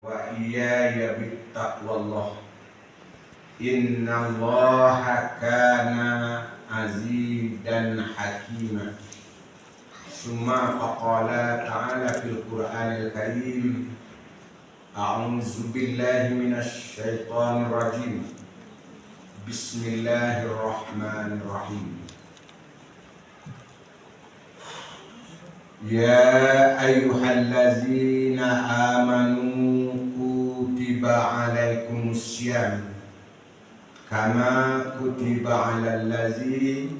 wa iyaya bittaqwallah innallaha kana azidan hakima. Summa faqala ta'ala fil Qur'anil Karim, a'udzu billahi minasy syaithanir rajim. Bismillahirrahmanirrahim. Ya ayyuhallazina amanu kutiba alaikumussyam kama kutiba alal ladzina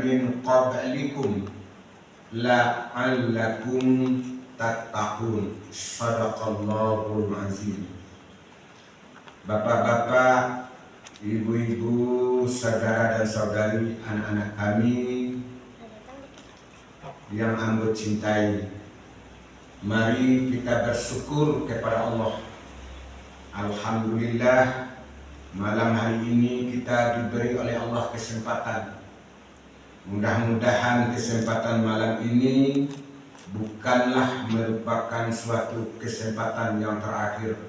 min qablikum la'allakum tattaqun. Shadaqallahul azim. Bapak-bapak, ibu-ibu, saudara dan saudari, anak-anak kami yang ambo cintai, mari kita bersyukur kepada Allah. Alhamdulillah, malam hari ini kita diberi oleh Allah kesempatan. Mudah-mudahan kesempatan malam ini bukanlah merupakan suatu kesempatan yang terakhir.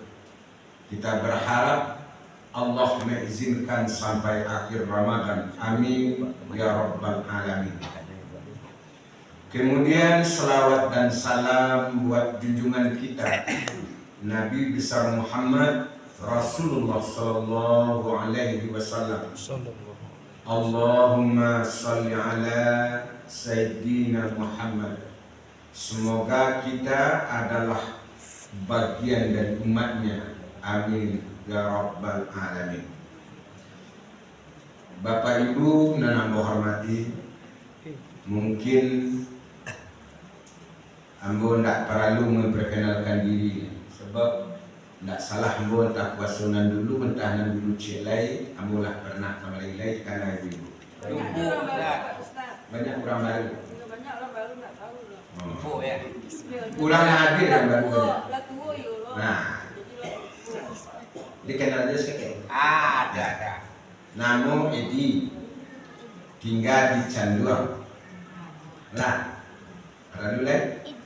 Kita berharap Allah mengizinkan sampai akhir Ramadan. Amin ya rabbal alamin. Kemudian selawat dan salam buat junjungan kita Nabi besar Muhammad Rasulullah sallallahu alaihi wasallam. Allahumma salli ala Sayyidina Muhammad. Semoga kita adalah bagian dari umatnya. Amin ya rabbal alamin. Bapak Ibu yang hormati, mungkin ambo tidak perlu memperkenalkan diri, sebab tidak salah ambo tak kuasunan dulu, mentahanan dulu celai, ambo lah pernah kamalilai karena ibu. Banyak orang baru. Banyak orang baru tak tahu lah. Oh ya. Kurang hadir yang baru. Nah, dikenal aja sekali. Ada. Namo Edi, tinggal di Canduang. Nah, ada dulu lagi.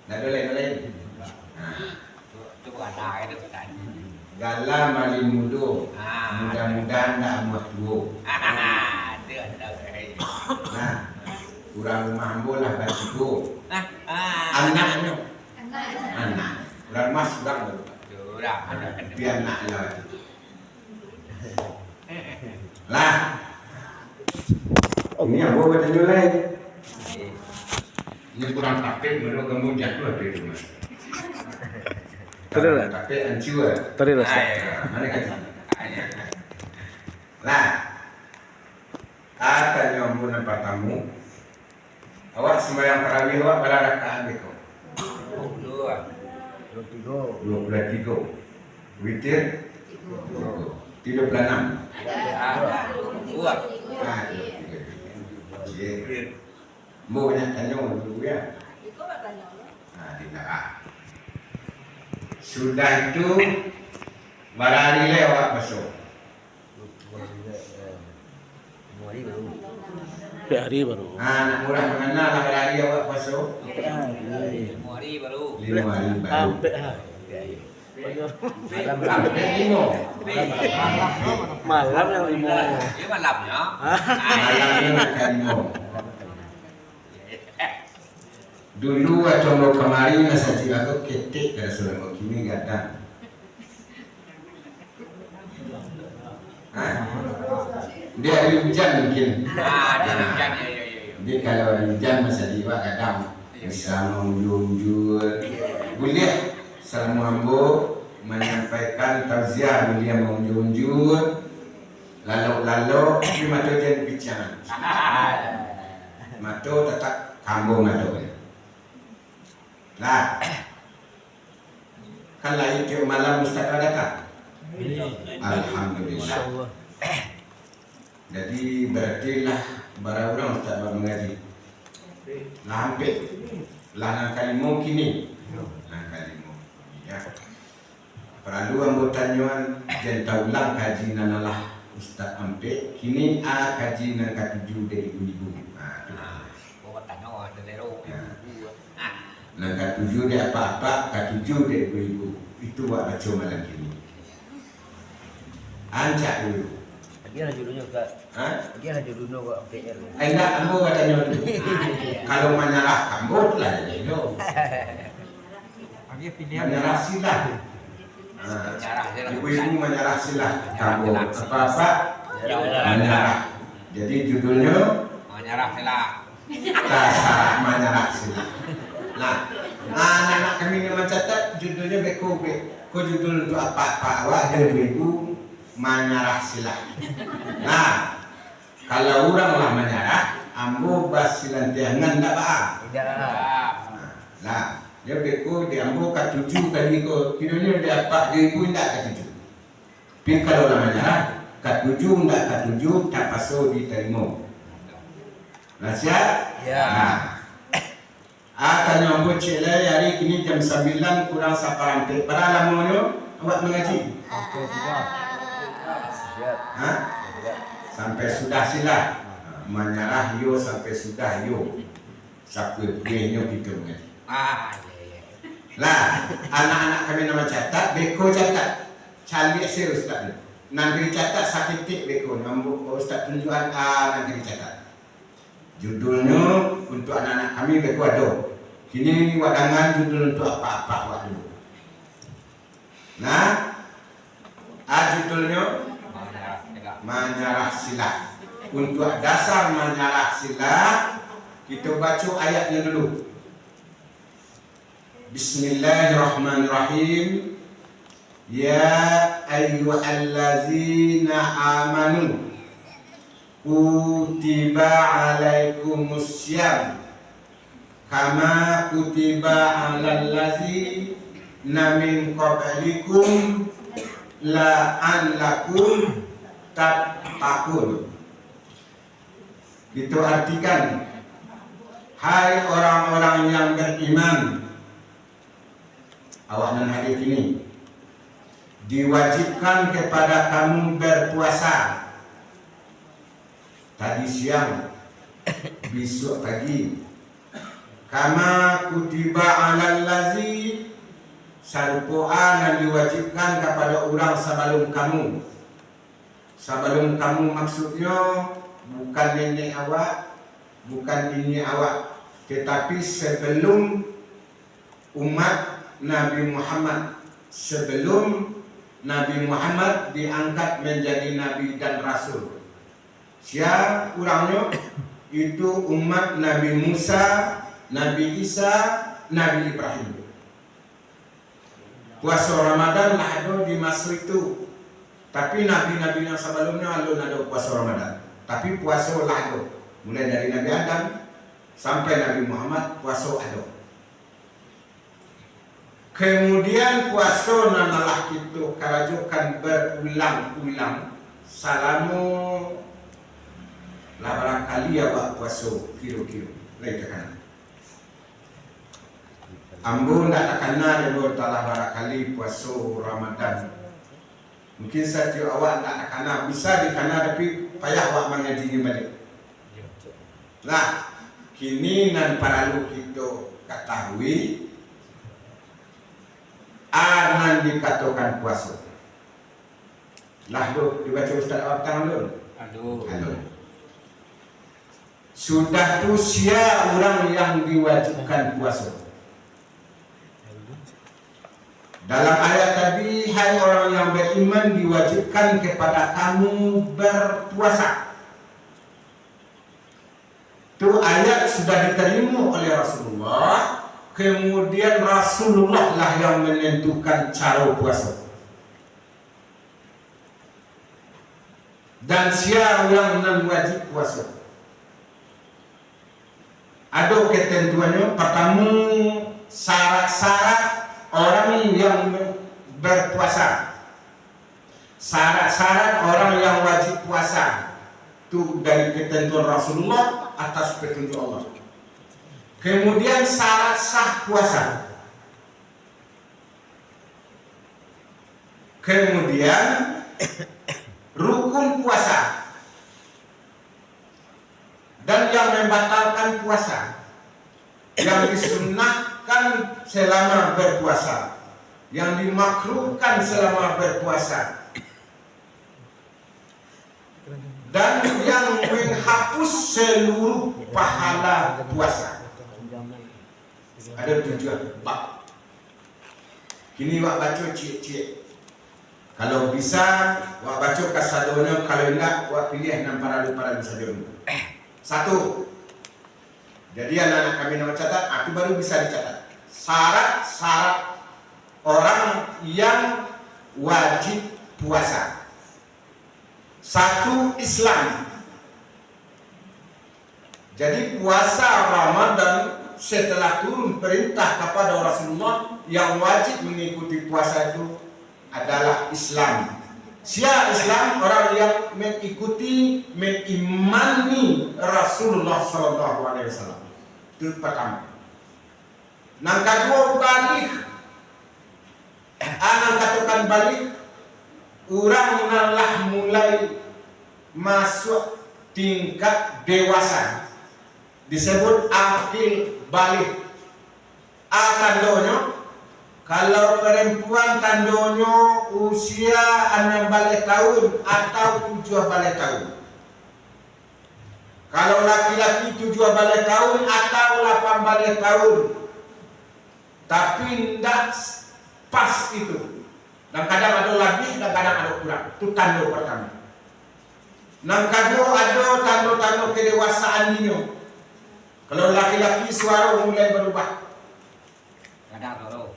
Nah, dulu lagi. Itu ada itu kan. Gala malimudo, mudah-mudahan tak amat tua. Nah, kurang rumah ambo lah batu. Anaknya, anak. Kurang mas kurang. Biar nak lah. Lah. Ini ambo baca dulu lagi. Ini kurang takut, menurut kamu jatuh di rumah. Betul lah. Takut ancur. Betul lah. Mana kan? Lah. Katanya ambo nampak tamu. Awak sembahyang tarawih awak berapa rakaat beko? 23. Witir 36. Buat. Mau banyak tanya dulu ya. Itu apa tanya lo? Nah, tidak. Sudah itu barang lewat masuk. Hari baru. Anak murah mengenal lah hari awak masuk. 5 hari baru. 5 hari baru. Sampai hari. Sampai 5. Malam yang 5. Dia malamnya. Malam ini makan 5. Dulu waktu mau kemari masa tiga tu ketik dah sudah mau kini gada. Dia hari hujan mungkin. Dia hujan ya. Dia kalau hari hujan masa tiba kadang bisa mengunjur. Boleh selama ambo menyampaikan tausiah dia mengunjur. Lalu di mata jangan bicara. Mata tetap kambo mata. Lah, kalau itu malam Ustaz datang. Alhamdulillah. Jadi berarti lah bara orang Ustaz mengaji. Lah hampir. Lah kalimau kini. Lah kalimau. Ya. Perlu anggotanyuan dan ulang kaji nanalah Ustaz hampir. Kini kaji nan katuju dari ibu-ibu. Buat tanya dari ro. Nah, ketujuh dia apa-apa, ketujuh dia ibu-ibu. Itu buat baca malam ini. Ancak dulu. Lagi ada judulnya Ustaz. Hah? Lagi ada judulnya kok PR. Enggak, ambo katanya dulu. Kalau menyerah ambo lah jadi itu. Menyerah silah. Menyerah silah. Ibu-ibu menyerah silah. Kamu Menyerah. apa-apa menyerah. Jadi judulnya Menyerah silah. Dasar menyerah silah. Nah, anak-anak kami yang mencatat judulnya beko. Judul untuk apa-apa awak ibu menyerah silah. Nah, kalau orang lah menyerah, ambo bas silantiangan tak apa. Tidak. Nah, dia beko dia ambo ketujuh kali ko. Kidulnya dia apa dia ibu tidak ketujuh. Tapi kalau lah menyerah, ketujuh tidak ketujuh tak paso diterima. Nah, siap? Ya. Nah, akan nyambut cile hari kini jam 9 kurang seperempat. Para lamonyo awak mengaji. Oke, siap. Siap. Hah? Siap. Sampai sudah sila menyerah yo sampai sudah yo sampai punya kita mengaji. Iya. Lah anak-anak kami nama catat beko catat calik sih ustaz nanti catat sakit tik beko nambuk ustaz tunjukan nanti dicatat judulnya untuk anak-anak kami beko ada kini wadangan judul untuk apa-apa wak dulu. Nah judulnya Menyerah silah. menyerah silah. Untuk dasar menyerah silah kita baca ayatnya dulu. Bismillahirrahmanirrahim. Ya ayyuhallazina amanu kutiba alaikumussyam kama kutiba alal ladzina min qablikum la'allakum tattaqun. Itu artikan, hai orang-orang yang beriman, awak dan hadis ini diwajibkan kepada kamu berpuasa tadi siang, besok pagi. Kama kutiba alal ladzi sarupoan yang diwajibkan kepada orang sebelum kamu. Sebelum kamu maksudnya bukan nenek awak, bukan ini awak, tetapi sebelum umat Nabi Muhammad, sebelum Nabi Muhammad diangkat menjadi Nabi dan Rasul. Siapa orangnya? Itu umat Nabi Musa, Nabi Isa, Nabi Ibrahim. Puasa Ramadan lah ada di masa itu. Tapi nabi-nabi yang sebelumnya belum ada puasa Ramadan. Tapi puasa lah ada. Mulai dari Nabi Adam sampai Nabi Muhammad puasa ada. Kemudian puasa nanalah kita karajukan berulang-ulang selama lah barangkali awak puasa kilo-kilo. Lain tekan. Ambo nak kena demo talah barangkali puasa Ramadan. Mungkin saja awak nak kena bisa dikana tapi payah awak mengajinya balik. Nah, kini nan paralu kita ketahui anan dikatakan puasa. Lah do dibaca Ustaz awak tangan dulu. Halo. Sudah tu sia orang yang diwajibkan puasa. Dalam ayat tadi, hai orang yang beriman diwajibkan kepada kamu berpuasa. Itu ayat sudah diterima oleh Rasulullah. Kemudian Rasulullah lah yang menentukan cara puasa. Dan siapa yang nan wajib puasa? Ada ketentuannya. Pertama, syarat-syarat orang yang berpuasa. Syarat-syarat orang yang wajib puasa itu dari ketentuan Rasulullah atas petunjuk Allah. Kemudian syarat sah puasa. Kemudian rukun puasa. Dan yang membatalkan puasa, yang disunnahkan dibolehkan selama berpuasa, yang dimakruhkan selama berpuasa, dan yang menghapus seluruh pahala puasa. Ada 7 bab. Kini wak baca cik-cik. Kalau bisa wak baca kasadona, kalau tidak wak pilih 6 paralu saja. 1. Jadi anak-anak kami nama catat, itu baru bisa dicatat. Syarat-syarat orang yang wajib puasa. 1. Islam. Jadi puasa Ramadan setelah turun perintah kepada Rasulullah, yang wajib mengikuti puasa itu adalah Islam. Siapa Islam? Orang yang mengikuti, mengimani Rasulullah SAW. Itu pertama. Yang kedua, balik. Anak katakan balik, orang telah mulai masuk tingkat dewasa, disebut akil balik. Tandanya, kalau perempuan tandanya usia 16 tahun atau 17 tahun. Kalau laki-laki 17 tahun atau 18 tahun. Tapi tidak pas itu. Dan kadang ada lebih dan kadang ada kurang. Itu tanda pertama. Yang kedua ada tanda-tanda kedewasaan ini. Kalau laki-laki suara mulai berubah. Kadang dulu.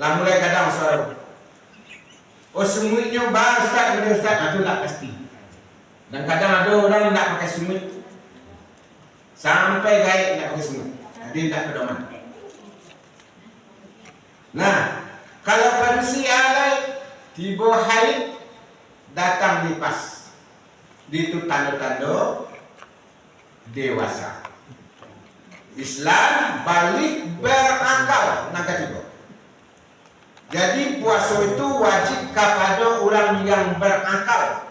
Lah mulai kadang suara. Oh semuanya bah Ustaz, itu tak pasti. Dan kadang ada orang tidak pakai semut. Sampai gaib tidak pakai semut. Dia tidak pedoman. Nah, kalau manusia lain tiba haid datang di pas. Itu tanda-tanda dewasa. Islam balik berakal. Nah ketiga. Jadi puasa itu wajib kepada orang yang berakal.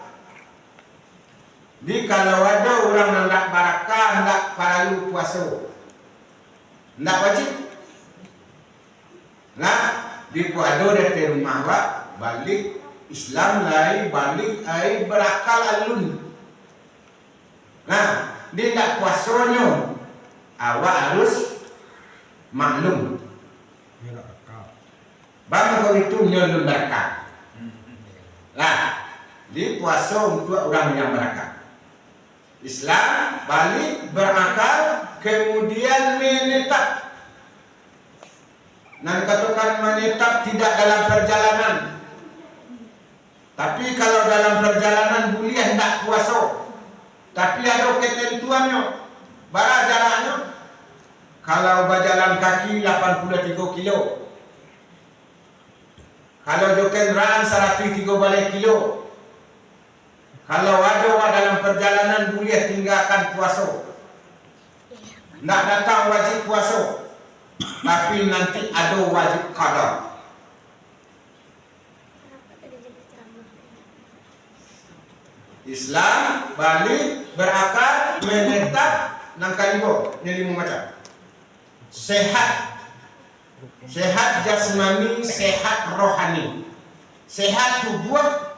Jadi kalau ada orang yang tidak barakah, tidak perlu puasa, tidak wajib. Nah, di puasa dari rumah wak balik Islam lai balik ai berakal alun. Nah, di tidak puasanya awak harus maklum. Bang itu nyolong berkah. Nah, di puasa untuk orang yang berakal. Islam balik berakal kemudian menetap. Nah, katakan menetap tidak dalam perjalanan. Tapi kalau dalam perjalanan boleh tidak puasa. Tapi ada ketentuannya. Berapa jaraknya? Kalau berjalan kaki 83 kilo. Kalau joken kendaraan 103 kilo. Kalau ada dalam perjalanan boleh tinggalkan puasa. Nak datang wajib puasa. Tapi nanti ada wajib qada. Islam balik berakal menetap nang kalimo yang macam. Sehat. Sehat jasmani, sehat rohani. Sehat tubuh,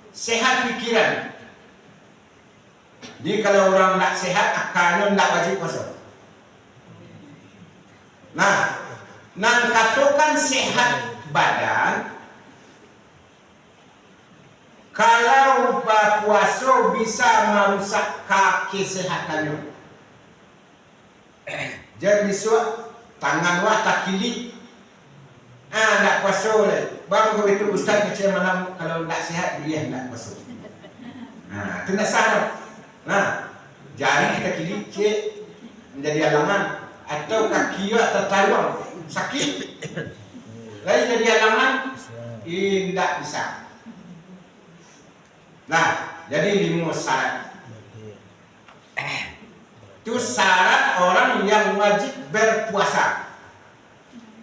sehat pikiran. Jadi kalau orang tak sehat, akalnya tak wajib puasa. Nah, nang katakan sehat badan, kalau puasa bisa merusak kesehatannya. Jadi tangan wak tak kili, tak puasa oleh. Baru itu ustaz kecil malam kalau tak sehat dia tak puasa. Itu tak salah. Nah, jari kita kili cik menjadi halangan atau kaki tertaruh sakit, lain jadi halangan, tidak bisa. Nah, jadi 5 syarat. Itu syarat orang yang wajib berpuasa.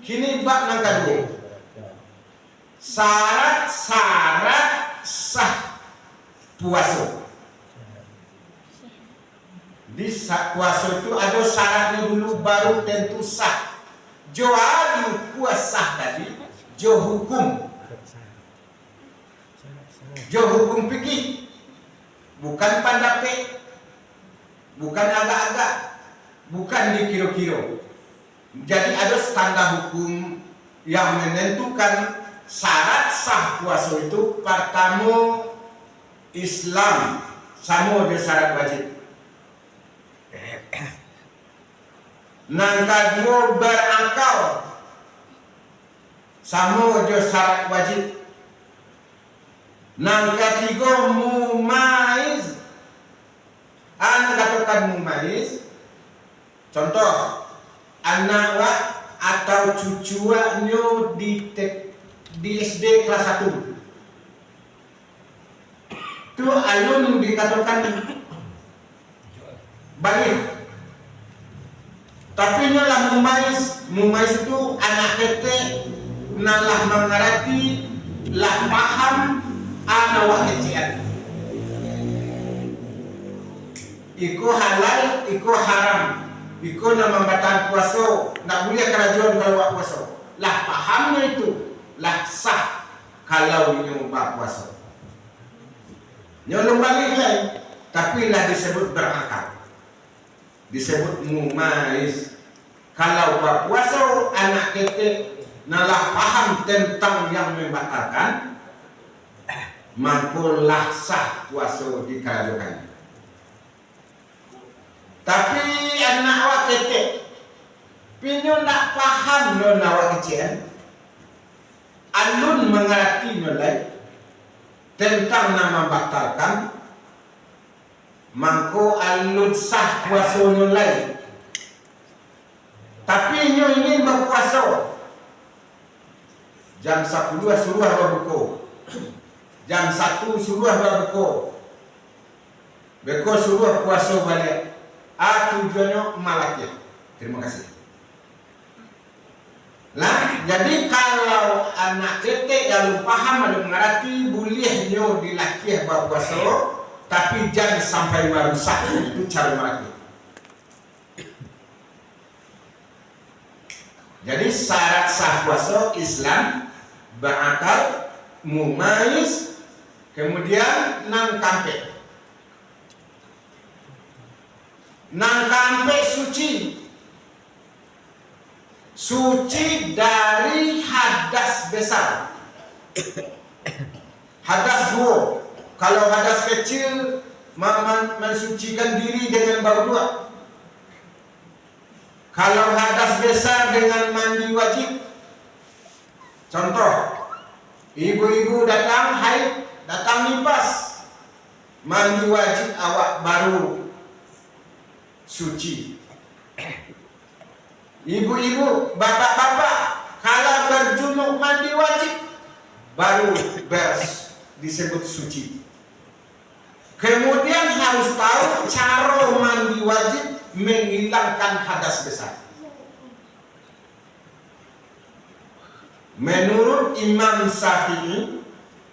Kini bab yang kedua. Syarat-syarat sah puasa. Di puasa itu ada syaratnya dulu baru tentu sah. Jo adu kuasa tadi, jo hukum fikih, bukan pendapat, bukan agak-agak, bukan dikira-kira. Jadi ada standar hukum yang menentukan syarat sah puasa itu. Pertama, Islam sama dengan syarat wajib. Nang kedua, berakal sama dengan syarat wajib. Nang ketiga, mumaiz. Anak katakan mumaiz, contoh anak wa atau cucuannya di SD kelas 1. Itu alun dikatakan balik. Tapi nyalah mumaiz itu anak kete nalah mengerti, lah paham anak wa kecian. Iko halal, iko haram. Iko nama batal puasa, nak boleh kerajaan kalau buat puasa. Lah pahamnya itu, lah sah kalau ini buat puasa. Nyolong balik lain, tapi lah disebut berakal, disebut mumaiz. Kalau buat puasa anak kete nalah paham tentang yang membatalkan, mampulah sah puasa di kerajaan. Tapi anak awak kete pinyo nak paham non awak kecil, alun mengerti nolai tentang nama batalkan, mangko alun sah puasa nolai. Tapi nyo ingin berpuasa jam 10 suruh berbuka, jam 1 suruh berbuka, beko suruh puasa balik. Tujuannya malaknya. Terima kasih. Lah, jadi kalau anak kete yang paham ada mengerti bolehnya dilatih berpuasa, tapi jangan sampai merusak. Itu cara melatih. Jadi syarat sah puasa Islam berakal, mumaiz, kemudian nang kampe. Nang kampe suci dari hadas besar. Hadas dua. Kalau hadas kecil mensucikan diri dengan bau dua. Kalau hadas besar dengan mandi wajib. Contoh, ibu-ibu datang haid, datang nifas, mandi wajib awak baru suci. Ibu-ibu, bapak-bapak, kalau berjunuk mandi wajib baru beres disebut suci. Kemudian harus tahu cara mandi wajib menghilangkan hadas besar. Menurut Imam Syafi'i,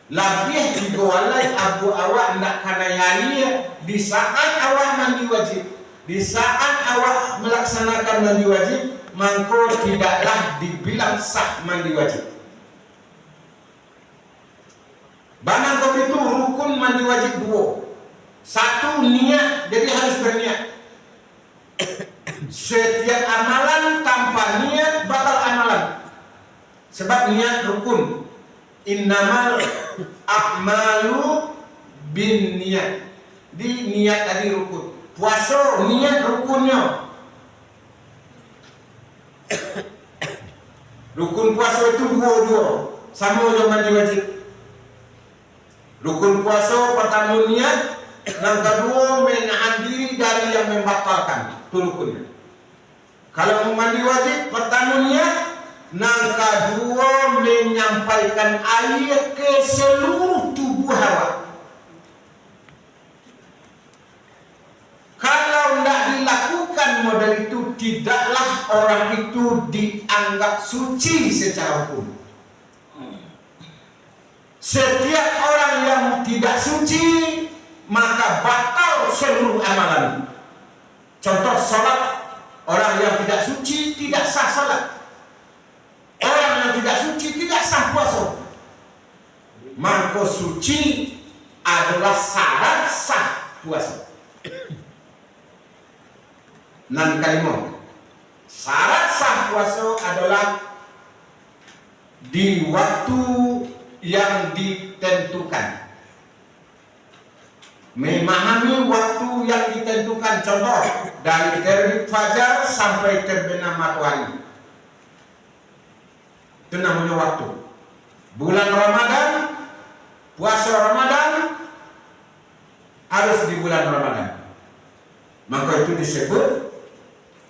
lebih digolai abu awak nak kana yali di saat awak mandi wajib. Di saat awak melaksanakan mandi wajib, mangko tidaklah dibilang sah mandi wajib. Banang kau itu rukun mandi wajib dua. Satu niat, jadi harus berniat. Setiap amalan tanpa niat batal amalan. Sebab niat rukun. Innamal a'malu bin niat. Di niat tadi rukun. Puasa niat rukunnya. Rukun puasa itu dua-dua, sama dengan mandi wajib. Rukun puasa pertama niat, yang kedua menahan diri dari yang membatalkan. Itu rukunnya. Kalau mandi wajib pertama niat, yang kedua menyampaikan air ke seluruh tubuh awak. Kalau tidak dilakukan model itu, tidaklah orang itu dianggap suci secara hukum. Setiap orang yang tidak suci, maka batal seluruh amalan. Contoh sholat, orang yang tidak suci tidak sah sholat. yang tidak suci tidak sah puasa. Maka suci adalah syarat sah puasa. Nan kalimah. Syarat sah puasa adalah di waktu yang ditentukan. Memahami waktu yang ditentukan, contoh dari terbit fajar sampai terbenam matahari. Itu namanya waktu. Bulan Ramadan, puasa Ramadan harus di bulan Ramadan. Maka itu disebut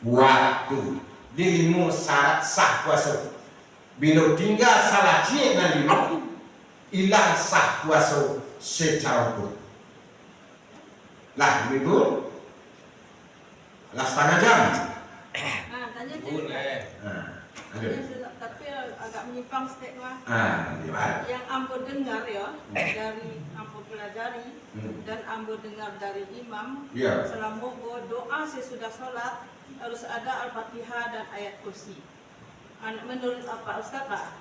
waktu. Di 5 syarat sah puasa. Bila tinggal salah cik dan 5, hilang sah puasa secara hukum. Lah, ibu, lah setengah jam. Tanya Boleh. tapi agak menyimpang sedikit mah. Gimana? Yang ambo dengar ya dari ambo pelajari dan ambo dengar dari imam, Ya. selama doa sesudah sholat harus ada Al-Fatihah dan ayat kursi. Menurut apa Ustaz Pak?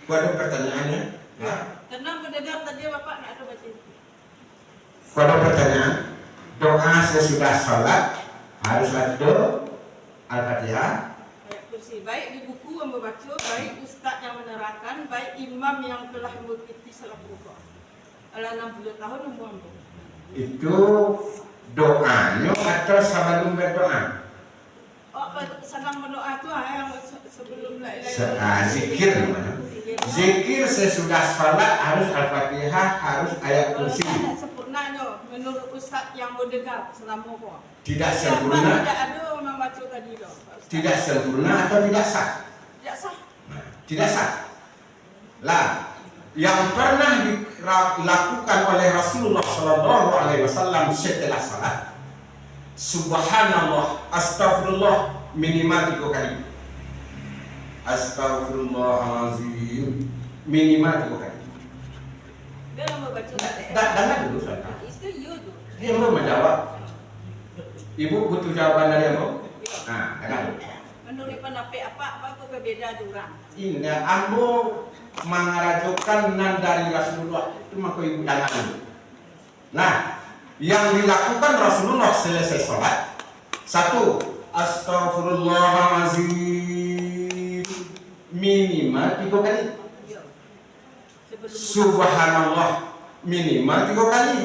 Ada pertanyaannya? Ya. Karena mendengar tadi Bapak nggak ada baca itu. Ada pertanyaan. Doa sesudah sholat harus ada Al-Fatihah. Ayat kursi. Baik di buku yang membaca, baik Ustaz yang menerangkan, baik imam yang telah mengikuti salat rukuk. Ala 60 tahun umur. Itu doanya atau sebelum berdoa? Oh, sedang berdoa itu yang sebelum la ilaha Zikir namanya. Zikir sesudah sholat harus Al-Fatihah, harus ayat kursi. Tidak sempurnanya menurut Ustaz yang mendengar selama kok. Tidak Tidak sempurna. ada orang baca tadi loh. Tidak sempurna atau tidak sah? Tidak sah. Tidak sah. Lah, yang pernah dilakukan oleh Rasulullah SAW setelah salat, Subhanallah, Astagfirullah minimal 3 kali. Astagfirullahaladzim minimal 3 kali. Dia mau baca tadi. Dengar dulu saya. Itu you tu. Dia mau menjawab. Ibu butuh jawaban dari Ambo? Nah, dengar dulu. Menurut pendapat apa berbeda durang. Ini Ambo mengarajukan nan dari Rasulullah itu maka ibu dengar dulu. Nah, yang dilakukan Rasulullah selesai sholat, 1, Astagfirullahaladzim minimal 3 kali. Subhanallah minimal 3 kali.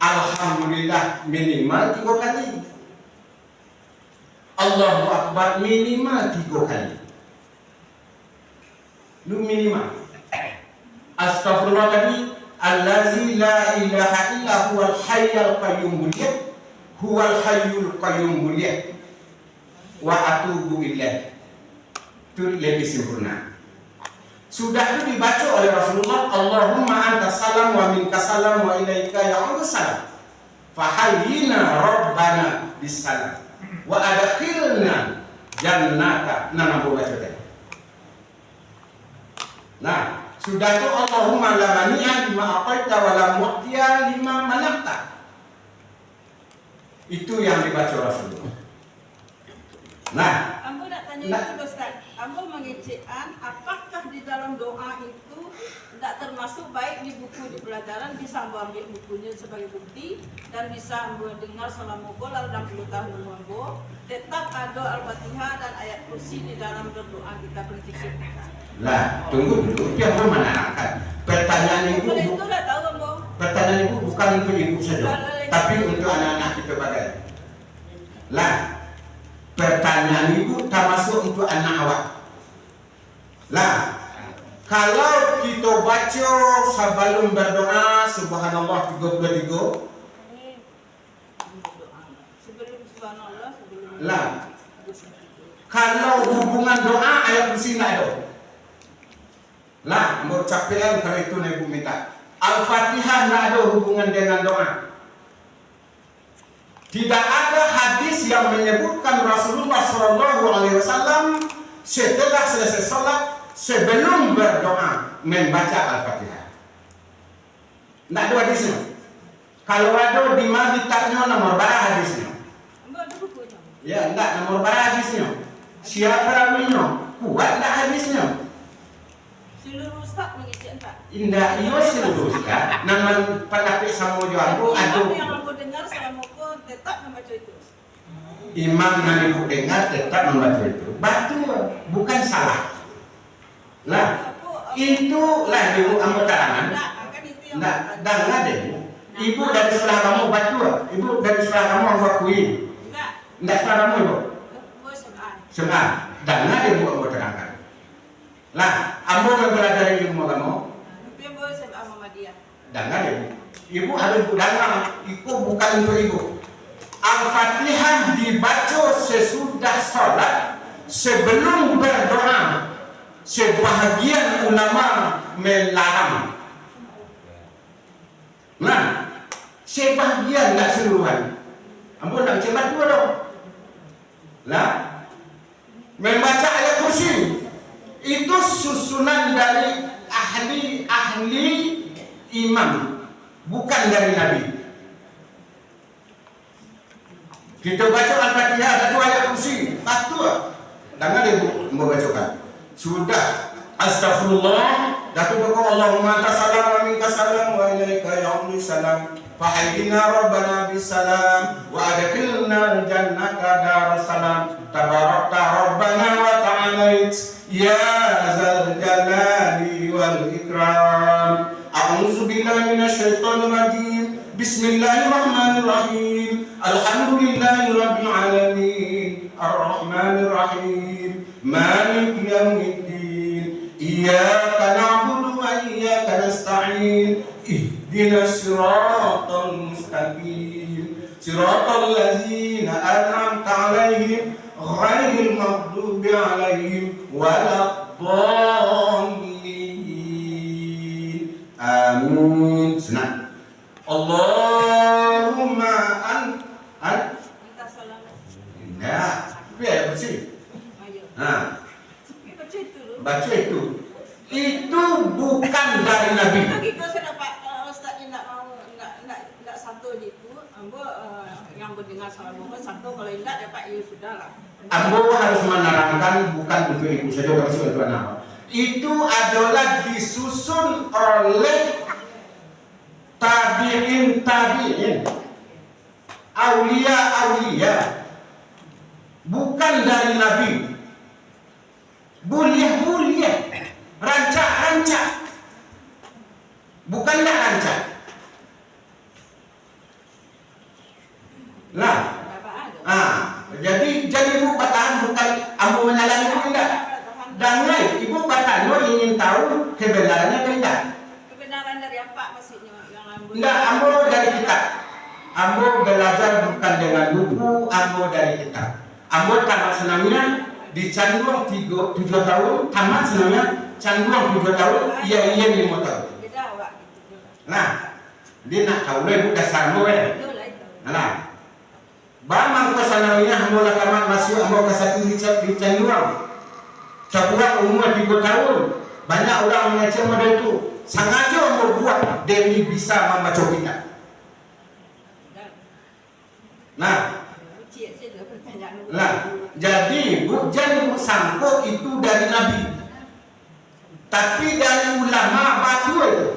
Alhamdulillah minimal 3 kali. Allahu Akbar minimal 3 kali. Lu minimal. Astagfirullah tadi, Allazi la ilaha illa huwal hayyul qayyum mulia, huwal hayyul qayyum mulia, wa atubu ilaih. Itu lebih sempurna. Sudah itu dibaca oleh Rasulullah, Allahumma anta salam wa minka salam wa ilaika ya'udu salam. Fahayyina rabbana bisalam wa adkhilna jannata. Nah, baca tadi. Nah, sudah itu Allahumma la mani'a lima aqaita wa la mu'tiya lima manaqta. Itu yang dibaca Rasulullah. Nah, Ambo nak tanya itu Ustaz. Ambo mengecekkan apakah di dalam doa itu tidak termasuk baik di buku di pelajaran, bisa Ambo ambil bukunya sebagai bukti dan bisa Ambo dengar selama lalu 60 tahun Ambo tetap ada Al-Fatihah dan ayat kursi di dalam berdoa kita berzikir. lah tunggu dulu. Itu yang mau menerangkan. Pertanyaan ibu, Itu dah tahu Ambo. pertanyaan ibu bukan untuk ibu saja, tapi untuk anak-anak kita bagai. Lah, pertanyaan ibu termasuk untuk anak awak. Lah, kalau kita baca sebelum berdoa Subhanallah 33, Sebelum subhanallah, sebelum lah, kalau hubungan doa ayat kursi tidak ada. Lah, mau capean kalau itu ibu minta. Al-Fatihah tidak ada hubungan dengan doa. Tidak ada hadis yang menyebutkan Rasulullah SAW setelah selesai sholat sebelum berdoa membaca Al-Fatihah. Tidak ada hadisnya. Kalau ada di mana ditanya nomor berapa hadisnya? Ambo ada bukunya. Ya, tidak nomor berapa hadisnya. Siapa rawinya? Kuat tak hadisnya? Seluruh ustaz mengisi entah. Indah iyo seluruh Ustaz. Nama Pak sama Joambu Imam atau yang aku dengar selama aku tetap membaca itu. imam yang ibu dengar tetap membaca itu. Betul, bukan salah. Nah, itulah ibu ambil karangan. Kan itu yang Nah, dan ada ibu dari sebelah kamu betul. Ibu dari sebelah kamu aku akuin. Enggak sebelah kamu ibu. Semua. Dan ada ibu aku terangkan. Lah, ambo mempelajari ilmu kamu. Tapi yang boleh SMA Muhammadiyah. Dengar ibu. Ibu harus dengar. Itu bukan untuk ibu. Al-Fatihah dibaca sesudah sholat sebelum berdoa. Sebahagian ulama melarang. Nah, sebahagian tak seluruhan. Ambo nak cepat dua dong. Nah, membaca ayat kursi itu susunan dari ahli imam, bukan dari Nabi. Kita baca Al-Fatihah satu ayat kursi, betul. Jangan ibu membacakan. Sudah, astagfirullah. Datu berkata Allahumma anta salam wa minka salam wa ilaika ya'udhu salam. Fahayyina rabbana bisalam wa adkhilna jannata darussalam. Tabarakta rabbana wa ta'alait ya zal jalali wal ikram. A'udzu billahi minasyaitonir rajim. Bismillahirrahmanirrahim. Alhamdulillahi rabbil alamin. Ar-Rahmanir Rahim. Maliki yaumiddin. Iyyaka na'budu wa iyyaka nasta'in. Ihdinas siratal mustaqim. Siratal ladzina an'amta 'alaihim ghairil maghdubi alaihim waladdallin. Amin. Senang. Allahumma Minta salam. Nah, biar bersih. Ayo. Nah, Baca itu dulu. baca itu. Itu bukan dari Nabi. Lagi kalau saya dapat ustaz ni nak mau nak satu itu, ambo yang mendengar salam ambo satu, kalau tidak dapat ya sudahlah. Ambo harus menerangkan bukan untuk ibu saja, tapi untuk anak. Itu adalah disusun oleh tabi'in, aulia, bukan dari Nabi. Buliah, rancak, bukanlah rancak. Nah, jadi ibu batahan bukan ambo menyalahkan ibu tidak. Dan lain, ibu batahan ingin tahu kebenarannya tidak. Kebenaran dari apa maksudnya yang ambo? Tidak, ambo dari kitab. Ambo belajar bukan dengan buku, ambo dari kitab. Ambo tamat senamnya di Canduang 7 tahun, tamat senamnya Canduang 7 tahun, iya 5 tahun. Beda awak gitu. Nah, dia nak tahu ibu dasar ambo Betul lah itu. Nah, bamang ke sanawiyah ambo tamat masuk ambo ke satu di Canduang. Sebuah umur 3 tahun. Banyak orang mengajar model itu. Sengaja ambo buat demi bisa membaca kitab. Nah, jadi jangan sangko itu dari Nabi. Tapi dari ulama batu itu.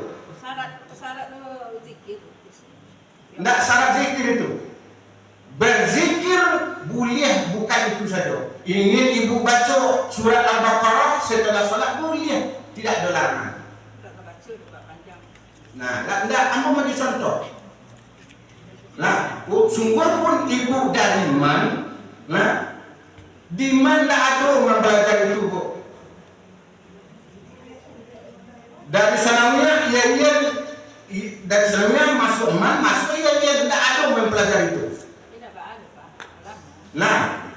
Syarat lu zikir. Tidak syarat zikir itu. Berzikir boleh bukan itu saja. Ingin ibu baca surat Al-Baqarah setelah salat boleh, tidak ada larangan. Nah, tidak, ambo bagi contoh. Nah, sungguh pun ibu dari man, nah, di mana ada orang belajar itu, Bu? Dari sanawiyah, dari sanawiyah masuk man, masuk tidak ada orang belajar itu. Nah,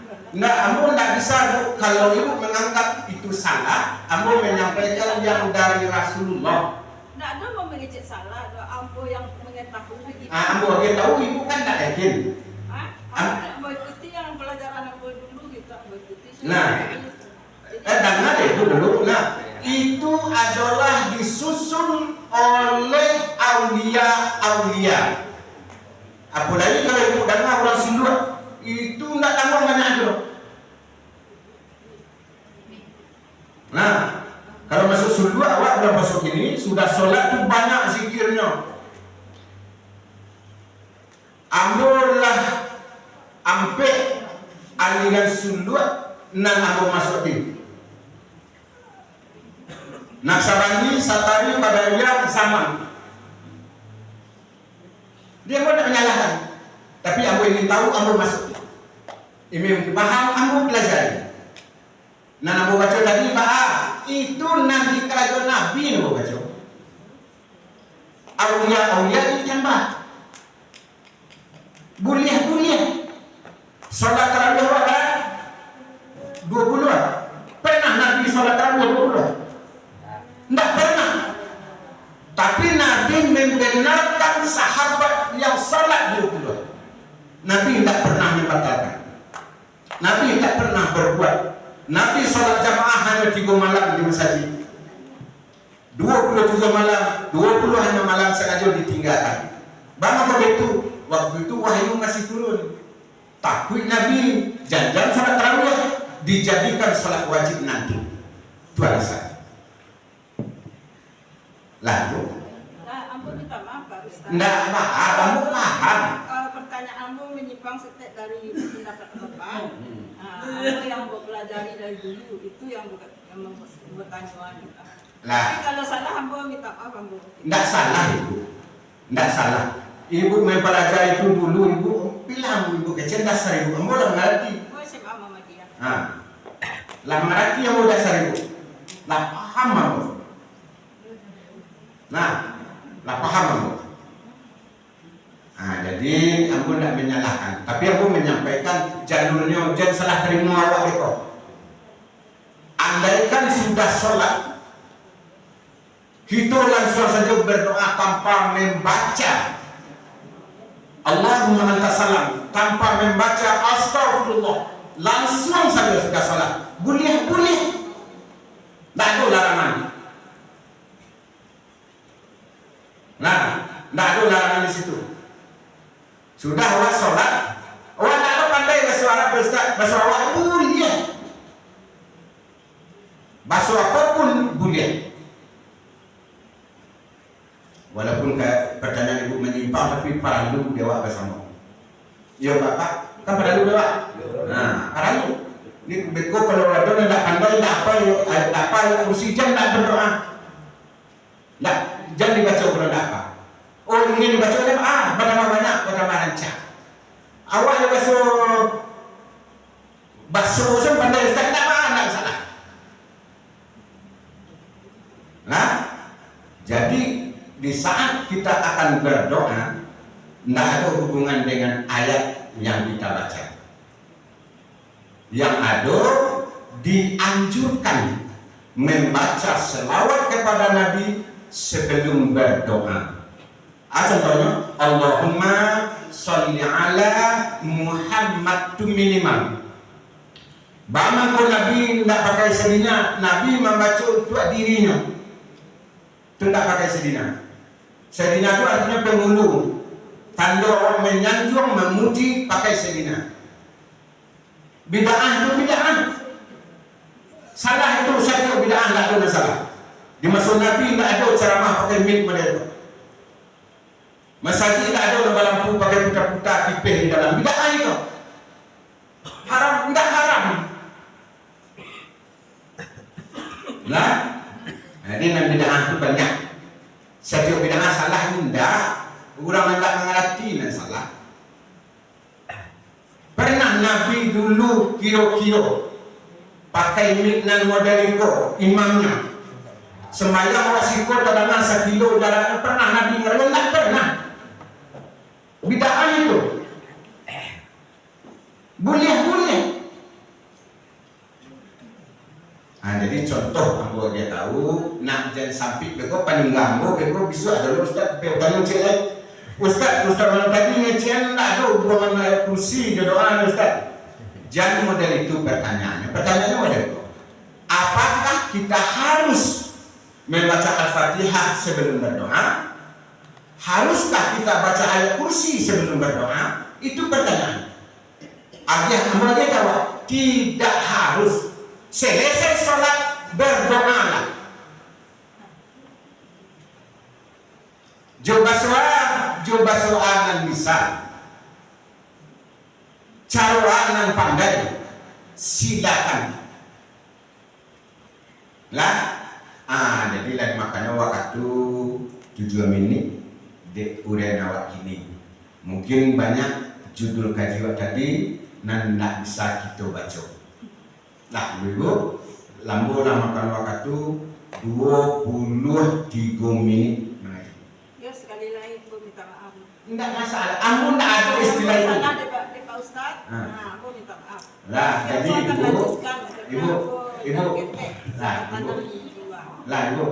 ambo tidak bisa, Bu, kalau ibu menganggap itu salah, ambo menyampaikan yang dari Rasulullah. Tidak ada mau mengecek salah, ada ambo yang mengetahui begitu. Ambo tahu ibu kan tidak yakin. Ambo ikuti yang pelajaran ambo dulu gitu, ambo ikuti. Nah, dengar itu dulu. Nah, itu adalah disusun oleh aulia. Apalagi kalau ibu dengar orang Sunda, itu tidak tambah banyak aja. Nah, kalau masuk sulhu awak udah masuk ini, sudah sholat tuh banyak zikirnya. Ambillah ampe aliran sulhu nan aku masuk ini. Naksabandi, Satari, Qadariyah sama. Dia mau tak menyalahkan, tapi aku ingin tahu, aku masuk. Ini paham, aku pelajari. Nah, aku baca tadi, itu nanti kerajaan Nabi, aku baca. Aulia itu tambah. Buliah. Salat tarawih ada 20. Pernah Nabi salat tarawih 20? Tidak pernah. Tapi Nabi membenarkan sahabat yang salat 20. Nabi tidak pernah membatalkan. Nabi tidak pernah berbuat. Nabi salat jamaah hanya 3 malam di masjid. 23 malam, 20 hanya malam sengaja ditinggalkan. Bagaimana begitu? Waktu itu wahyu masih turun. Takut Nabi jangan salat tarawih dijadikan salat wajib nanti. Itu alasan. Lalu ampun minta maaf Pak Ustaz. enggak apa-apa, kamu paham. Pertanyaanmu menyimpang setek dari pendapat Bapak. Apa yang Bapak pelajari dari dulu itu yang membuat tanyaan kita. Lah, Tapi kalau salah hamba minta maaf hamba. enggak salah Ibu. Enggak salah. Ibu mempelajari itu dulu, Ibu bilang Ibu kecil dasar Ibu, kamu lah mengerti. Oh, SMA Muhammadiyah. Lah mengerti yang mau dasar Ibu. Lah paham kamu. Lah paham kamu. Jadi aku tidak menyalahkan, tapi aku menyampaikan jalurnya jangan salah terima awak itu. Andaikan sudah sholat, kita langsung saja berdoa tanpa membaca Allahumma anta salam, tanpa membaca astagfirullah, langsung saja sudah sholat. Boleh. Tak ada larangan. Nah, tak ada larangan di situ. Sudah awak sholat, awak tak ada pandai bahasa Arab, bahasa awak boleh. Bahasa apapun boleh. Walaupun pertanyaan Ibu menyimpang, tapi perlu dewa bersama. Ya Bapak, kan perlu dewa. Nah, perlu. Ini beko kalau ada tidak pandai, tak apa, kursi jangan tak berdoa. Tak, jangan dibaca kalau tak apa. Oh ini dibaca apa? Banyak, rancang. Awak yang bahasa pandai Ustaz, tak apa, tak salah. Nah, jadi di saat kita akan berdoa, tidak ada hubungan dengan ayat yang kita baca. Yang ada dianjurkan membaca selawat kepada Nabi sebelum berdoa. Contohnya, Allahumma sholli ala Muhammad tu minimal. Bagaimana Nabi tidak pakai sedina, Nabi membaca untuk dirinya. Itu tidak pakai sedina. Sedina itu artinya penghulu. Tanda orang menyanjung, memuji pakai sedina. Bid'ah itu bid'ah. Salah itu satu bid'ah, tidak ada masalah. Di masa Nabi tidak ada ceramah pakai mic model. Masjid tidak ada lampu pakai putar-putar pipih di dalam. Bid'ah itu. Haram, tidak haram. Nah, ini nan bid'ah itu banyak. Setiap bid'ah salah tidak. Orang tidak mengerti dan salah. Pernah Nabi dulu kira-kira pakai miknan model itu imamnya sembahyang wasiko dalam 1 kilo jaraknya, pernah Nabi ngerti? Tak pernah. Bid'ah itu boleh. Jadi contoh aku dia tahu nak jangan sampai beko paling gambo beko bisa ada Ustaz bertanya cek Ustaz mana tadi ngecen tak ada hubungan kursi doa Ustaz. Jangan model itu pertanyaannya model itu. Apakah kita harus membaca Al-Fatihah sebelum berdoa? Haruskah kita baca ayat kursi sebelum berdoa? Itu pertanyaan. Dia jawab tidak harus. Selesai sholat berdoalah. Coba soalan bisa. Cara pandai, silakan. Lah, jadi lagi makanya waktu 7 menit dek udah nawak gini. Mungkin banyak judul kajian tadi nan tidak bisa kita baca. Lah, dulu lambo makan waktu 23 menit. Ya sekali lagi aku minta maaf. Tidak masalah, aku tidak ada istilah itu. Salah deh Pak Ustadz. Nah, aku minta maaf. Lah, jadi Aku akan ibu, lanjutkan, ibu,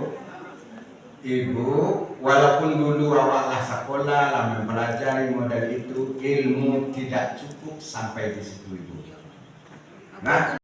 ibu, walaupun dulu awaklah sekolah, lah mempelajari model itu, ilmu tidak cukup sampai di situ ibu. Nah,